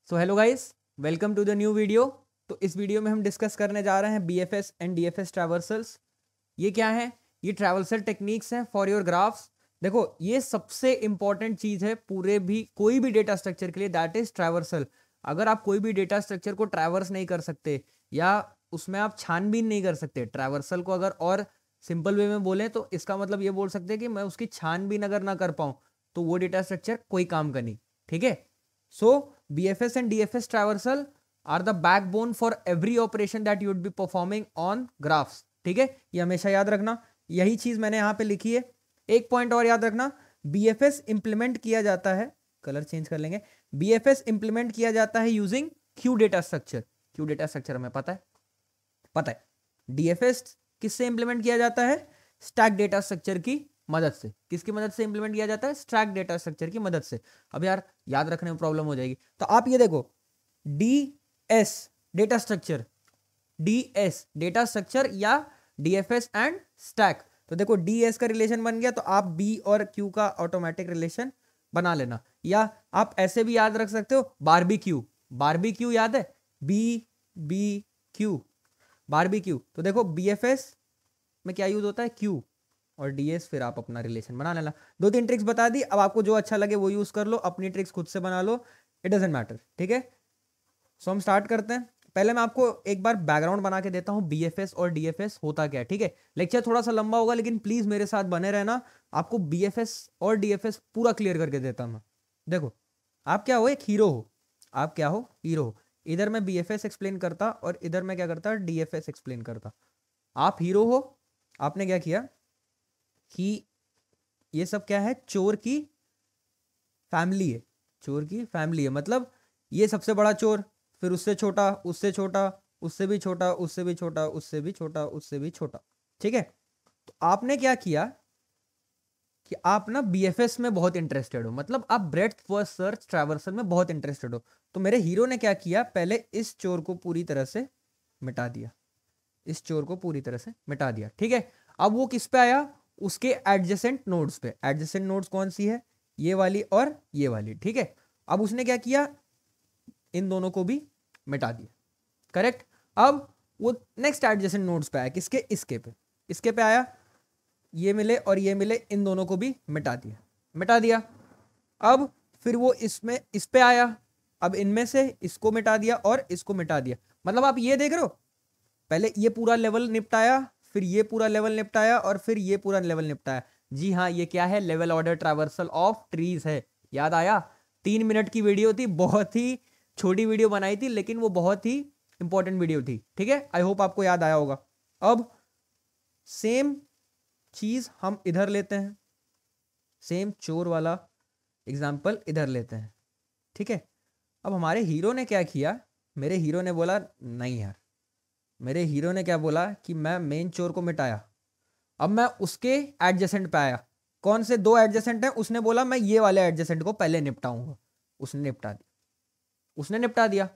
So hello guys, welcome to the new video. तो इस video में हम डिस्कस करने जा रहे हैं बीएफएस एंड डीएफएस ट्रैवर्सल्स। ये क्या है? ये ट्रैवर्सल टेक्निक्स हैं फॉर योर ग्राफ्स। देखो, ये सबसे इंपॉर्टेंट चीज है पूरे भी कोई भी डेटा स्ट्रक्चर के लिए, दैट इज ट्रैवर्सल। अगर आप कोई भी डेटा स्ट्रक्चर को ट्रैवर्स नहीं कर सकते या उसमें आप छानबीन नहीं कर सकते, ट्रैवर्सल को अगर और सिंपल वे में बोलें तो इसका मतलब ये बोल सकते हैं कि मैं उसकी छानबीन अगर ना कर पाऊं तो वो डेटा स्ट्रक्चर कोई काम का नहीं। ठीक है। So BFS and DFS traversal are the backbone for every operation that you would be performing on graphs। ठीक है, ये हमेशा याद रखना। यही चीज मैंने यहां पे लिखी है। एक पॉइंट और याद रखना, BFS इंप्लीमेंट किया जाता है, कलर चेंज कर लेंगे। BFS इंप्लीमेंट किया जाता है using Q data structure. Q data structure हमें पता है। DFS किससे इंप्लीमेंट किया जाता है? स्टैक डेटा स्ट्रक्चर की मदद से। किसकी मदद से इंप्लीमेंट किया जाता है? स्टैक डेटा स्ट्रक्चर की मदद से। अब यार याद रखने में प्रॉब्लम हो जाएगी, तो आप ये देखो, DS data structure, DS data structure या DFS एंड स्टैक। तो देखो, DS का रिलेशन बन गया तो आप B और Q का ऑटोमेटिक रिलेशन बना लेना। या आप ऐसे भी याद रख सकते हो, बारबीक्यू। बारबीक्यू याद है? BBQ, barbecue. तो देखो, BFS में क्या यूज होता है? Q और DS, फिर आप अपना रिलेशन बना लेना। 2-3 ट्रिक्स बता दी, अब आपको जो अच्छा लगे वो यूज कर लो, अपनी ट्रिक्स खुद से बना लो, इट डजेंट मैटर। ठीक है, सो हम स्टार्ट करते हैं। पहले मैं आपको एक बार बैकग्राउंड बना के देता हूं, BFS और DFS होता क्या है। ठीक है, लेक्चर थोड़ा सा लंबा होगा लेकिन प्लीज मेरे साथ बने रहना, आपको BFS और DFS पूरा क्लियर करके देता मैं। देखो, आप क्या हो? एक हीरो हो। आप क्या हो? हीरो हो। इधर मैं BFS एक्सप्लेन करता और इधर मैं क्या करता? DFS एक्सप्लेन करता। आप हीरो हो, आपने क्या किया कि ये सब क्या है? चोर की फैमिली है। चोर की फैमिली है, मतलब ये सबसे बड़ा चोर, फिर उससे छोटा, उससे छोटा, उससे भी छोटा, उससे भी छोटा, उससे भी छोटा, उससे भी छोटा। ठीक है, तो आपने क्या किया कि आप ना BFS में बहुत इंटरेस्टेड हो, मतलब आप ब्रेड्थ फर्स्ट सर्च ट्रैवर्सल में बहुत इंटरेस्टेड हो। तो मेरे हीरो ने क्या किया, पहले इस चोर को पूरी तरह से मिटा दिया। इस चोर को पूरी तरह से मिटा दिया। ठीक है, अब वो किस पे आया? उसके एडजेसेंट नोड्स पे। एडजेसेंट नोड्स कौन सी है? ये वाली और ये वाली। ठीक है, अब उसने क्या किया? इन दोनों को भी मिटा दिया। करेक्ट। अब वो नेक्स्ट एडजेसेंट नोड्स पे आया, किसके? इसके पे। इसके पे आया, ये मिले और ये मिले, इन दोनों को भी मिटा दिया। अब फिर वो इसमें इस पे आया, अब इनमें से इसको मिटा दिया और इसको मिटा दिया। मतलब आप ये देख रहे हो, पहले ये पूरा लेवल निपटाया, फिर ये पूरा लेवल निपटाया और फिर ये पूरा लेवल निपटाया। जी हाँ, ये क्या है? Level order traversal of trees है। याद आया? 3 मिनट की वीडियो थी, बहुत ही छोटी वीडियो बनाई थी लेकिन वो बहुत ही इंपॉर्टेंट वीडियो थी। ठीक है, आई होप आपको याद आया होगा। अब सेम चीज हम इधर लेते हैं, सेम चोर वाला एग्जाम्पल इधर लेते हैं। ठीक है, अब हमारे हीरो ने क्या किया? मेरे हीरो ने बोला नहीं यार, मेरे हीरो ने क्या बोला कि मैं मेन चोर को मिटाया, अब मैं उसके एडजेसेंट पे आया। कौन से 2 एडजेसेंट हैं? उसने बोला मैं ये वाले एडजेसेंट को पहले निपटाऊंगा। उसने निपटा दिया, उसने निपटा दिया।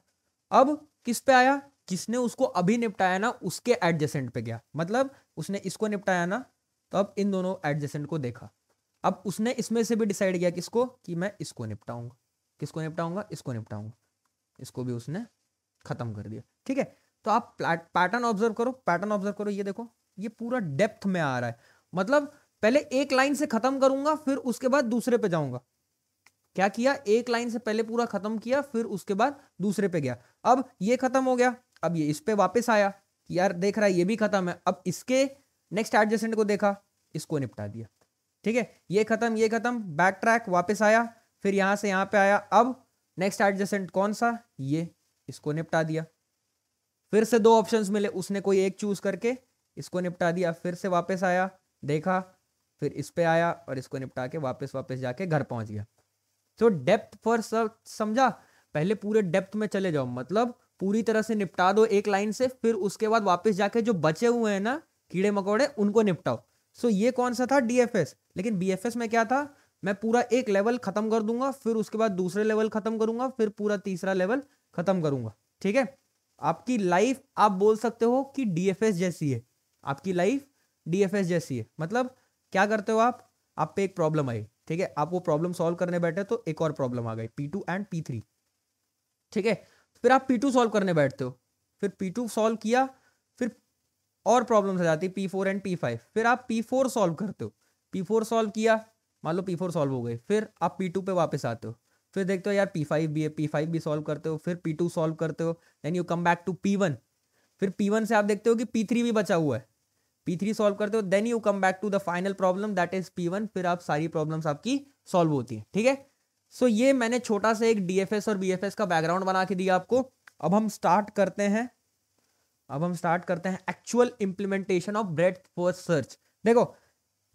अब किस पे आया? किसने उसको अभी निपटाया ना, उसके एडजेसेंट पे गया। मतलब उसने इसको निपटाया ना, तो अब इन दोनों एडजेसेंट को देखा। अब उसने इसमें से भी डिसाइड किया किसको, कि मैं इसको निपटाऊंगा। किसको निपटाऊंगा? इसको निपटाऊंगा। इसको भी उसने खत्म कर दिया। ठीक है, तो आप पैटर्न ऑब्जर्व करो, पैटर्न ऑब्जर्व करो। ये देखो, ये पूरा डेप्थ में आ रहा है। मतलब पहले एक लाइन से खत्म करूंगा, फिर उसके बाद दूसरे पे जाऊंगा। क्या किया? एक लाइन से पहले पूरा खत्म किया, फिर उसके बाद दूसरे पे गया। अब ये खत्म हो गया, अब ये इस पे वापस आया कि यार देख रहा है ये भी खत्म है। अब इसके नेक्स्ट एडजेसेंट को देखा, इसको निपटा दिया। ठीक है, ये खत्म, ये खत्म, बैक ट्रैक, वापस आया, फिर यहां से यहां पे आया। अब नेक्स्ट एडजेसेंट कौन सा? ये, इसको निपटा दिया। फिर से 2 ऑप्शंस मिले, उसने कोई एक चूज करके इसको निपटा दिया। फिर से वापस आया, देखा, फिर इस पे आया और इसको निपटा के वापस वापस जाके घर पहुंच गया। तो डेप्थ फर्स्ट समझा? पहले पूरे डेप्थ में चले जाओ, मतलब पूरी तरह से निपटा दो एक लाइन से, फिर उसके बाद वापस जाके जो बचे हुए हैं ना कीड़े मकोड़े, उनको निपटाओ। सो ये कौन सा था? DFS। लेकिन BFS में क्या था? मैं पूरा एक लेवल खत्म कर दूंगा, फिर उसके बाद दूसरे लेवल खत्म करूंगा, फिर पूरा तीसरा लेवल खत्म करूंगा। ठीक है, आपकी लाइफ आप बोल सकते हो कि DFS जैसी है। आपकी लाइफ DFS जैसी है, मतलब क्या करते हो आप पे एक प्रॉब्लम आई, ठीक है, आप वो प्रॉब्लम सॉल्व करने बैठे तो एक और प्रॉब्लम आ गई, P2 एंड P3। ठीक है, फिर आप P2 सॉल्व करने बैठते हो, फिर P2 सॉल्व किया, फिर और प्रॉब्लम्स आ जाती है P4 एंड P5, फिर आप P4 सॉल्व करते हो, P4 सॉल्व किया, मान लो P4 सॉल्व हो गए, फिर आप P2 पे वापस आते हो, फिर देखते हो यार P5 भी है, P5 भी सॉल्व करते हो, फिर P2 सॉल्व करते हो, then you come back to P1, फिर P1 से आप देखते हो कि P3 भी बचा हुआ है, P3 सॉल्व करते हो, then you come back to the final problem that is P1, फिर आप सारी प्रॉब्लम्स आपकी सॉल्व होती है। ठीक है, सो ये मैंने छोटा सा एक DFS और BFS का बैकग्राउंड बना के दिया आपको। अब हम स्टार्ट करते हैं actual implementation of breadth first search. देखो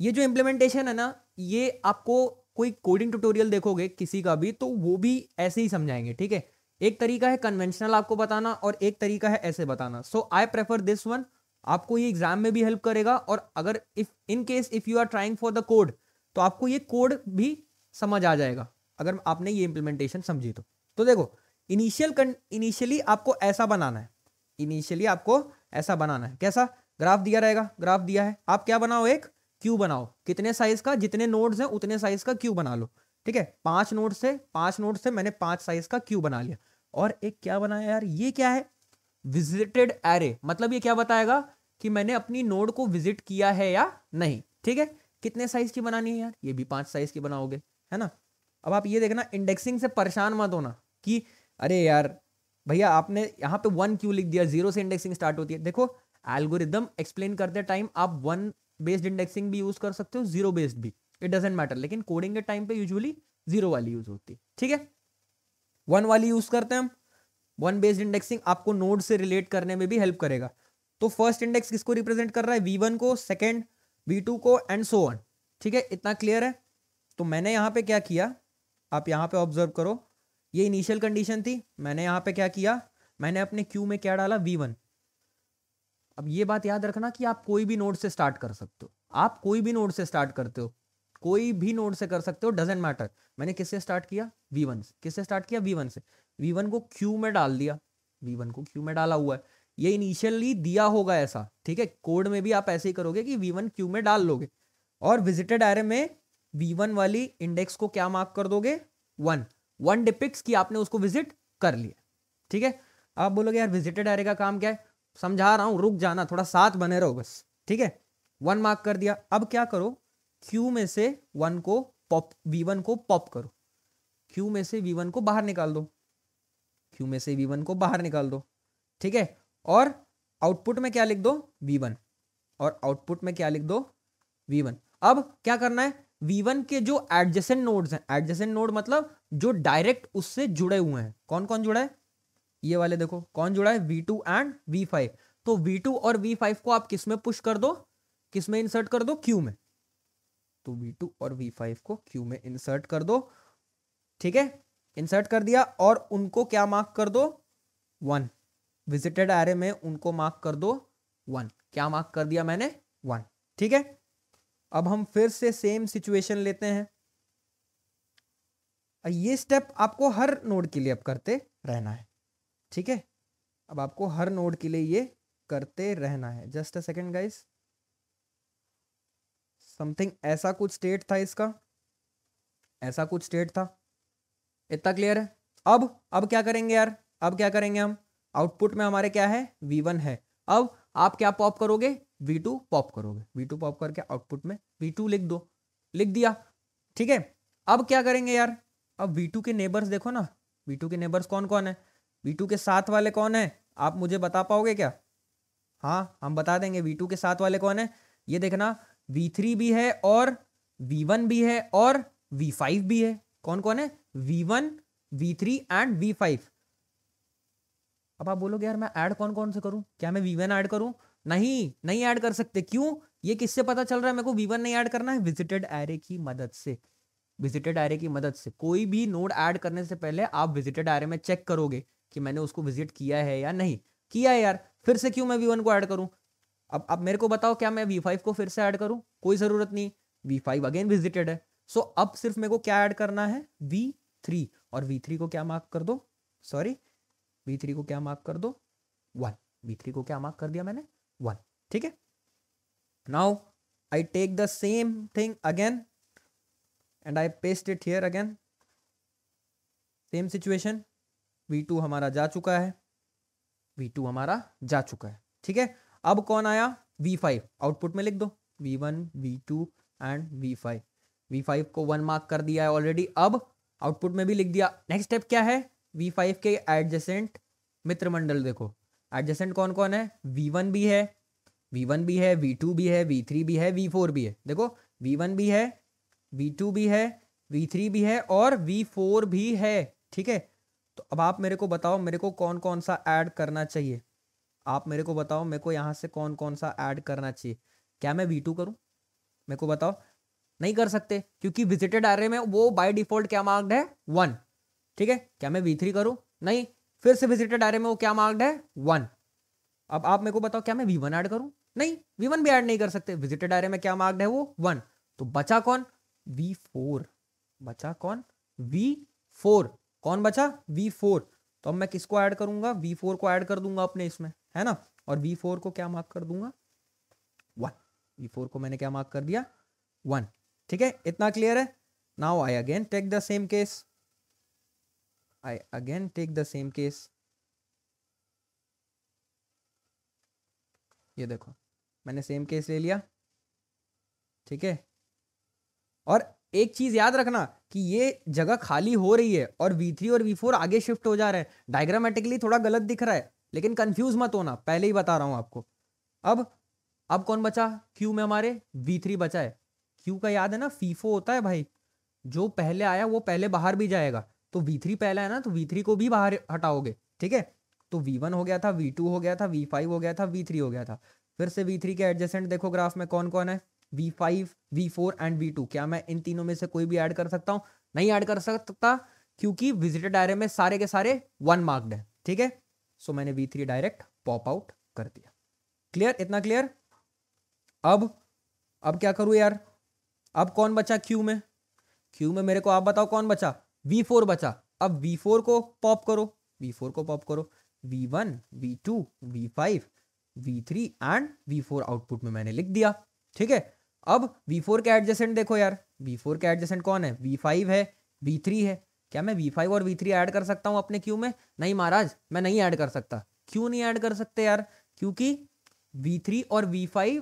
ये जो इंप्लीमेंटेशन है ना, ये आपको कोई कोडिंग ट्यूटोरियल देखोगे किसी का भी तो वो भी ऐसे ही समझाएंगे। ठीक है, एक तरीका है कन्वेंशनल आपको बताना और एक तरीका है ऐसे बताना। So I prefer this one, आपको ये एग्जाम में भी हेल्प करेगा, और अगर if you are trying for the code तो आपको ये कोड भी समझ आ जाएगा अगर आपने ये इंप्लीमेंटेशन समझी तो देखो इनिशियली आपको ऐसा बनाना है, कैसा ग्राफ दिया रहेगा, ग्राफ दिया है, आप क्या बनाओ, एक क्यू बनाओ, कितने साइज का, जितने नोड्स हैं उतने साइज का क्यू बना लो। ठीक है, 5 नोड से मैंने 5 साइज का क्यू बना लिया। और एक क्या बनाया यार, ये क्या है, विजिटेड एरे, मतलब ये क्या बताएगा कि मैंने अपनी नोड को विजिट किया है या नहीं। ठीक है, कितने साइज की बनानी है यार, ये भी 5 साइज की बनाओगे, है ना। अब आप ये देखना, इंडेक्सिंग से परेशान मत होना कि अरे यार भैया आपने यहाँ पे 1 क्यों लिख दिया, 0 से इंडेक्सिंग स्टार्ट होती है। देखो एल्गोरिदम एक्सप्लेन करते टाइम आप 1 बेस्ड इंडेक्सिंग भी यूज कर सकते हो, 0 बेस्ड भी, इट डजेंट मैटर, लेकिन कोडिंग के टाइम पे यूजुअली 0 वाली यूज होती है। ठीक है, 1 वाली यूज करते हैं हम। 1 बेस्ड इंडेक्सिंग आपको नोड से रिलेट करने में भी हेल्प करेगा। तो फर्स्ट इंडेक्स किसको रिप्रेजेंट कर रहा है, V1 को, सेकेंड V2 को, एंड सो ऑन। ठीक है, इतना क्लियर है। तो मैंने यहाँ पे क्या किया, आप यहाँ पे ऑब्जर्व करो, ये इनिशियल कंडीशन थी, मैंने यहाँ पे क्या किया, मैंने अपने क्यू में क्या डाला, V1। अब ये बात याद रखना कि आप कोई भी नोड से स्टार्ट कर सकते हो, आप कोई भी नोड से स्टार्ट करते हो, कोई भी नोड से कर सकते हो, डजेंट मैटर। मैंने किससे स्टार्ट किया, V1 से। किससे स्टार्ट किया, V1 से। V1 को क्यू में डाल दिया, V1 को क्यू में डाला हुआ है, ये इनिशियली दिया होगा ऐसा। ठीक है, कोड में भी आप ऐसे ही करोगे कि V1 क्यू में डाल लोगे, और विजिटेड एरे में V1 वाली इंडेक्स को क्या मार्क कर दोगे, 1 डिपिक्ट्स कि आपने उसको विजिट कर लिया। ठीक है, आप बोलोगे यार विजिटेड एरे का काम क्या है, समझा रहा हूं, रुक जाना, थोड़ा साथ बने रहो बस। ठीक है, 1 मार्क कर दिया। अब क्या करो, क्यू में से 1 को पॉप, V1 को पॉप करो, क्यू में से V1 को बाहर निकाल दो, क्यू में से V1 को बाहर निकाल दो। ठीक है, और आउटपुट में क्या लिख दो, V1, और आउटपुट में क्या लिख दो, V1। अब क्या करना है, V1 के जो एडजेसेंट नोड्स हैं, एडजेसेंट नोड मतलब जो डायरेक्ट उससे जुड़े हुए हैं, कौन कौन जुड़ा है, ये वाले देखो कौन जुड़ा है, V2 एंड V5। तो V2 और V5 को आप किस में पुश कर दो, किस में इंसर्ट कर दो, क्यू में। तो V2 और V5 को क्यू में इंसर्ट कर दो। ठीक है, इंसर्ट कर दिया, और उनको क्या मार्क कर दो, 1। विजिटेड एरे में उनको मार्क कर दो 1। क्या मार्क कर दिया मैंने, 1। ठीक है, अब हम फिर से सेम सिचुएशन लेते हैं। ये स्टेप आपको हर नोड के लिए अब करते रहना है। ठीक है, अब आपको हर नोड के लिए ये करते रहना है। Just a second guys, something ऐसा कुछ स्टेट था इसका, ऐसा कुछ स्टेट था, इतना क्लियर है। अब क्या करेंगे यार, अब क्या करेंगे हम, आउटपुट में हमारे क्या है, V1 है। अब आप क्या पॉप करोगे, V2 पॉप करोगे, V2 पॉप करके आउटपुट में V2 लिख दो, लिख दिया। ठीक है, अब क्या करेंगे यार, अब V2 के नेबर्स देखो ना, V2 के नेबर्स कौन कौन है, V2 के साथ वाले कौन है, आप मुझे बता पाओगे क्या, हाँ हम बता देंगे, V2 के साथ वाले कौन है, ये देखना, V3 भी है, और V1 भी है, और V5 भी है। कौन कौन है, V1, V3 एंड V5। अब आप बोलोगे यार मैं ऐड कौन कौन से करूं, क्या मैं V1 ऐड करूं, नहीं ऐड कर सकते। क्यों, ये किससे पता चल रहा है मेरे को V1 नहीं ऐड करना है, विजिटेड एरे की मदद से। विजिटेड एरे की मदद से कोई भी नोड ऐड करने से पहले आप विजिटेड एरे में चेक करोगे कि मैंने उसको विजिट किया है या नहीं किया है। यार फिर से क्यों मैं V1 को ऐड करूं, अब मेरे को बताओ, क्या मैं V5 को फिर से ऐड करूं, कोई जरूरत नहीं, V5 अगेन विजिटेड है। सो अब सिर्फ मेरे को क्या ऐड करना है, V3, और V3 को क्या मार्क कर दो, सॉरी V3 को क्या मार्क कर दो, 1। V3 को क्या मार्क कर दिया मैंने, 1। ठीक है, now I take the same thing again and I paste it here again, same situation, V2 हमारा जा चुका है, V2 हमारा जा चुका है। ठीक है, अब कौन आया? V5। आउटपुट में लिख दो V1, V2 and V5। V5 को 1 मार्क कर दिया है ऑलरेडी, अब आउटपुट में भी लिख दिया। नेक्स्ट स्टेप क्या है? V5 के एडजेसेंट मित्र मंडल देखो, एडजेसेंट कौन कौन है? V1 भी है, V1 भी है, V2 भी है, V3 भी है, V4 भी है। देखो V1 भी है, V2 भी है, V3 भी है और V4 भी है। ठीक है, तो अब आप मेरे को बताओ मेरे को कौन कौन सा ऐड करना चाहिए। आप मेरे को बताओ मेरे को यहाँ से कौन कौन सा ऐड करना चाहिए। क्या मैं V2 करूँ? मेरे को बताओ। नहीं कर सकते क्योंकि विजिटेड एरे में वो बाय डिफॉल्ट क्या मार्क्ड है? 1। ठीक है, क्या मैं V3 करूँ? नहीं, फिर से विजिटेड एरे में वो क्या मार्क्ड है? 1। अब आप मेरे को बताओ क्या मैं V1 ऐड करूँ? नहीं, V1 भी ऐड नहीं कर सकते, विजिटेड एरे में क्या मार्क्ड है? वो 1। तो बचा कौन? V4। बचा कौन? V4। कौन बचा? V4। तो अब मैं किसको ऐड करूंगा? V4 को ऐड कर दूंगा अपने इसमें, है ना। और V4 को क्या मार्क कर दूंगा? 1। V4 को मैंने क्या मार्क कर दिया? 1। ठीक है, इतना क्लियर है? Now I again take the same case. ये देखो मैंने सेम केस ले लिया। ठीक है, और एक चीज याद रखना कि ये जगह खाली हो रही है और V3 और V4 आगे शिफ्ट हो जा रहे हैं। डायग्रामेटिकली थोड़ा गलत दिख रहा है लेकिन कंफ्यूज मत होना, पहले ही बता रहा हूं आपको। अब कौन बचा? Q में हमारे V3 बचा है। Q का याद है ना, फीफो होता है भाई, जो पहले आया वो पहले बाहर भी जाएगा। तो V3 पहला है ना, तो V3 को भी बाहर हटाओगे। ठीक है, तो V1 हो गया था, V2 हो गया था, V5 हो गया था, V3 हो गया था। फिर से V3 के एडजेसेंट देखो ग्राफ में कौन कौन है? V5, V4 and V2। क्या मैं इन तीनों में से कोई भी ऐड कर सकता हूं? नहीं ऐड कर सकता क्योंकि विजिटेड एरे में सारे के सारे 1 मार्क्ड है। ठीक है, सो मैंने V3 डायरेक्ट पॉप आउट कर दिया। क्लियर? इतना क्लियर? अब क्या करूं यार? अब कौन बचा Q में? Q में मेरे को आप बताओ कौन बचा? V4 बचा। अब V4 को पॉप करो, V1, V2, V5, V3 and V4 output में मैंने लिख दिया। ठीक है, अब V4 के एडजेसेंट देखो यार, V4 के एडजेसेंट कौन है? V5 है, V3 है। क्या मैं V5 और V3 ऐड कर सकता हूं अपने Q में? नहीं महाराज, मैं नहीं ऐड कर सकता। क्यों नहीं ऐड कर सकते यार? क्योंकि V3 और V5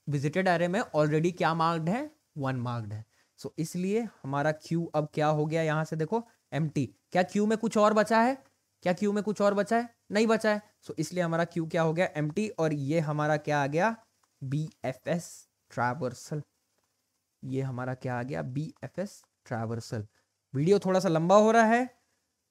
विजिटेड एरे में ऑलरेडी क्या मार्क्ड है? 1 मार्क्ड है। सो इसलिए हमारा Q अब क्या हो गया? यहां से देखो एम्प्टी। क्या Q में कुछ और बचा है? नहीं बचा है। सो इसलिए हमारा Q क्या हो गया? एम्प्टी। और ये हमारा क्या आ गया? BFS traversal. ये हमारा क्या आ गया? BFS traversal. वीडियो थोड़ा सा लंबा हो रहा है,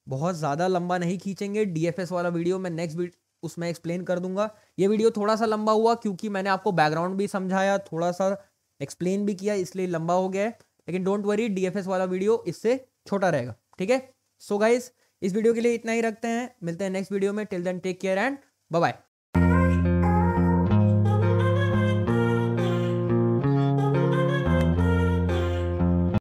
बहुत ज्यादा लंबा नहीं खींचेंगे। DFS वाला वीडियो मैं नेक्स्ट उसमें एक्सप्लेन कर दूंगा। ये वीडियो थोड़ा सा लंबा हुआ क्योंकि मैंने आपको बैकग्राउंड भी समझाया, थोड़ा सा एक्सप्लेन भी किया, इसलिए लंबा हो गया है। लेकिन डोंट वरी, DFS वाला वीडियो इससे छोटा रहेगा। ठीक है, सो गाइस इस वीडियो के लिए इतना ही रखते हैं, मिलते हैं नेक्स्ट वीडियो में। Till then take care and bye bye.